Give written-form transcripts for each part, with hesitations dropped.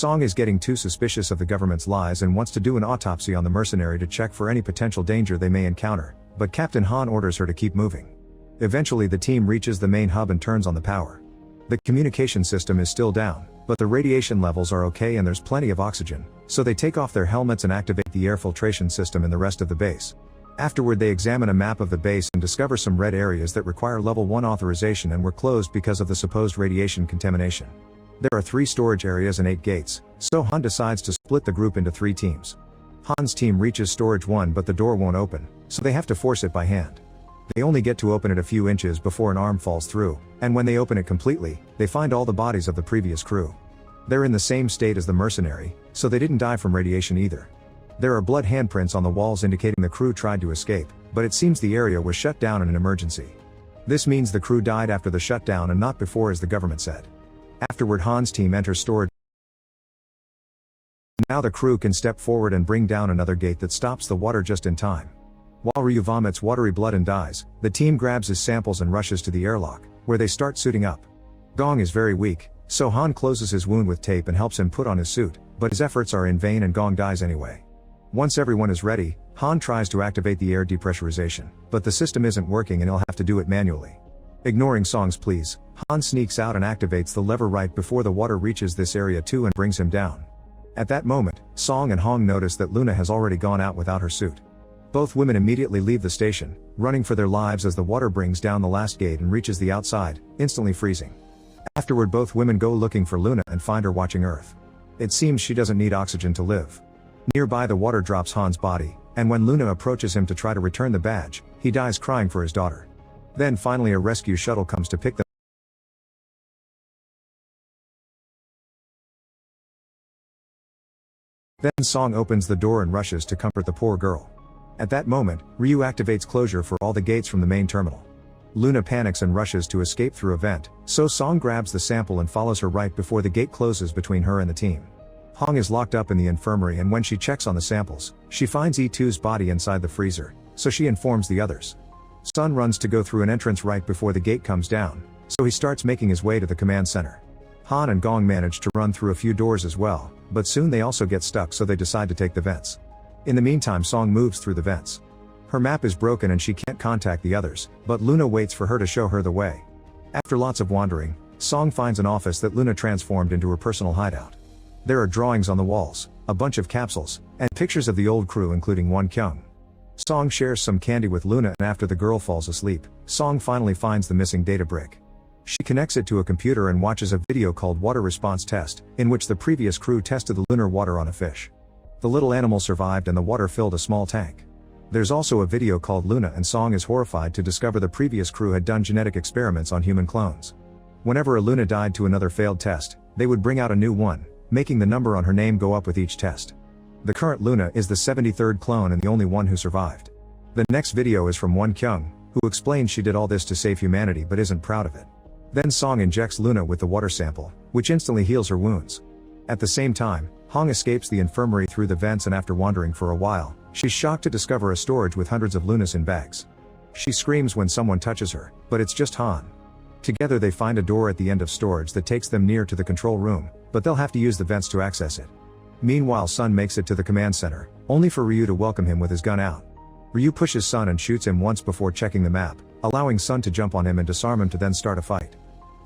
Song is getting too suspicious of the government's lies and wants to do an autopsy on the mercenary to check for any potential danger they may encounter, but Captain Han orders her to keep moving. Eventually the team reaches the main hub and turns on the power. The communication system is still down, but the radiation levels are okay and there's plenty of oxygen, so they take off their helmets and activate the air filtration system in the rest of the base. Afterward they examine a map of the base and discover some red areas that require level 1 authorization and were closed because of the supposed radiation contamination. There are 3 storage areas and 8 gates, so Han decides to split the group into 3 teams. Han's team reaches storage 1 but the door won't open, so they have to force it by hand. They only get to open it a few inches before an arm falls through, and when they open it completely, they find all the bodies of the previous crew. They're in the same state as the mercenary, so they didn't die from radiation either. There are blood handprints on the walls indicating the crew tried to escape, but it seems the area was shut down in an emergency. This means the crew died after the shutdown and not before, as the government said. Afterward Han's team enters storage. Now the crew can step forward and bring down another gate that stops the water just in time. While Ryu vomits watery blood and dies, the team grabs his samples and rushes to the airlock, where they start suiting up. Gong is very weak, so Han closes his wound with tape and helps him put on his suit, but his efforts are in vain and Gong dies anyway. Once everyone is ready, Han tries to activate the air depressurization, but the system isn't working and he'll have to do it manually. Ignoring Song's pleas, Han sneaks out and activates the lever right before the water reaches this area too and brings him down. At that moment, Song and Hong notice that Luna has already gone out without her suit. Both women immediately leave the station, running for their lives as the water brings down the last gate and reaches the outside, instantly freezing. Afterward both women go looking for Luna and find her watching Earth. It seems she doesn't need oxygen to live. Nearby the water drops Han's body, and when Luna approaches him to try to return the badge, he dies crying for his daughter. Then finally a rescue shuttle comes to pick them. Then Song opens the door and rushes to comfort the poor girl. At that moment, Ryu activates closure for all the gates from the main terminal. Luna panics and rushes to escape through a vent, so Song grabs the sample and follows her right before the gate closes between her and the team. Hong is locked up in the infirmary and when she checks on the samples, she finds E2's body inside the freezer, so she informs the others. Sun runs to go through an entrance right before the gate comes down, so he starts making his way to the command center. Han and Gong manage to run through a few doors as well, but soon they also get stuck so they decide to take the vents. In the meantime Song moves through the vents. Her map is broken and she can't contact the others, but Luna waits for her to show her the way. After lots of wandering, Song finds an office that Luna transformed into her personal hideout. There are drawings on the walls, a bunch of capsules, and pictures of the old crew including Won Kyung. Song shares some candy with Luna and after the girl falls asleep, Song finally finds the missing data brick. She connects it to a computer and watches a video called Water Response Test, in which the previous crew tested the lunar water on a fish. The little animal survived and the water filled a small tank. There's also a video called Luna and Song is horrified to discover the previous crew had done genetic experiments on human clones. Whenever a Luna died to another failed test, they would bring out a new one, making the number on her name go up with each test. The current Luna is the 73rd clone and the only one who survived. The next video is from Won Kyung, who explains she did all this to save humanity but isn't proud of it. Then Song injects Luna with the water sample, which instantly heals her wounds. At the same time, Hong escapes the infirmary through the vents and after wandering for a while, she's shocked to discover a storage with hundreds of Lunas in bags. She screams when someone touches her, but it's just Han. Together they find a door at the end of storage that takes them near to the control room, but they'll have to use the vents to access it. Meanwhile Sun makes it to the command center, only for Ryu to welcome him with his gun out. Ryu pushes Sun and shoots him once before checking the map, allowing Sun to jump on him and disarm him to then start a fight.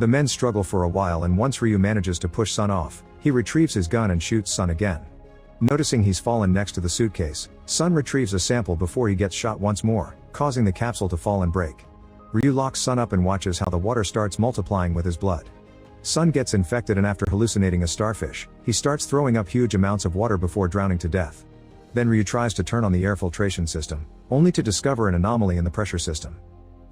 The men struggle for a while and once Ryu manages to push Sun off, he retrieves his gun and shoots Sun again. Noticing he's fallen next to the suitcase, Sun retrieves a sample before he gets shot once more, causing the capsule to fall and break. Ryu locks Sun up and watches how the water starts multiplying with his blood. Sun gets infected and after hallucinating a starfish, he starts throwing up huge amounts of water before drowning to death. Then Ryu tries to turn on the air filtration system, only to discover an anomaly in the pressure system.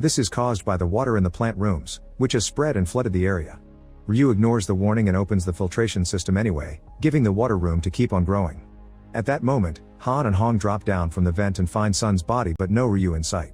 This is caused by the water in the plant rooms, which has spread and flooded the area. Ryu ignores the warning and opens the filtration system anyway, giving the water room to keep on growing. At that moment, Han and Hong drop down from the vent and find Sun's body but no Ryu in sight.